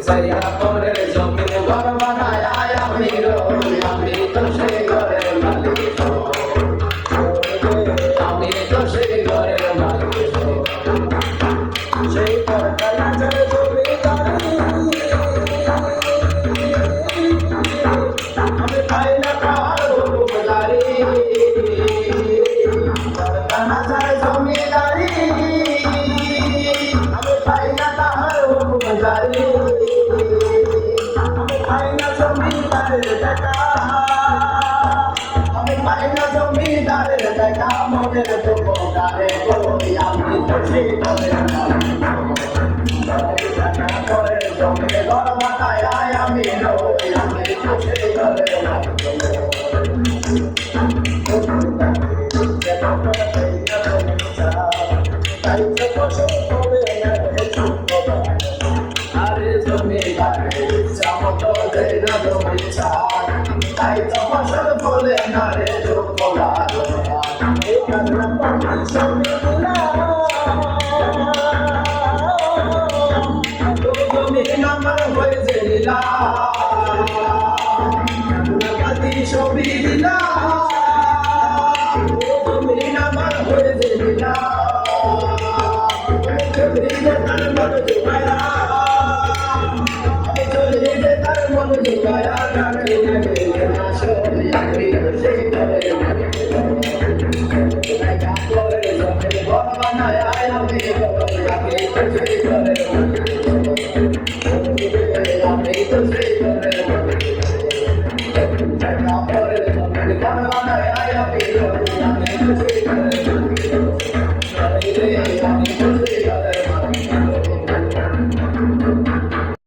সাইয়া করে জমিন ঘর বানায় আমি রই আমি তো সেই ঘরের মালিক আমি তো সেই ঘরের মালিক সেই ঘরটা রাজার জমিদারি আমি পাই না কার হুকুমদারি ঘরটা রাজার জমিদারি আমি পাই না কার হুকুমদারি আমি পাই না জমিদারের টাকা আমি পাই না জমিদারের টাকা মনের উপকারে করি আমি তো সেই ঘরের ঘরের জমি ঘর বানায় আমি রই আমি তো সেই ঘরের তাই তো পছন্দ করে আরে জমিদারের ইচ্ছা মতো দেয় না জমি ছাড় তাই তো ফসল ফলে না রে যোগলার জমিন আমার হয়েছে লীলা ছবি দিলা জমিন আমার হয়েছে লীলা তার মন জুগায়া আমি চলে যে তার মন জুগায়া গানে গেলে না শোনে আমি সেই ঘরে ঘর বানায় আমি তো সেই ঘরে আমি তো সেই ঘরে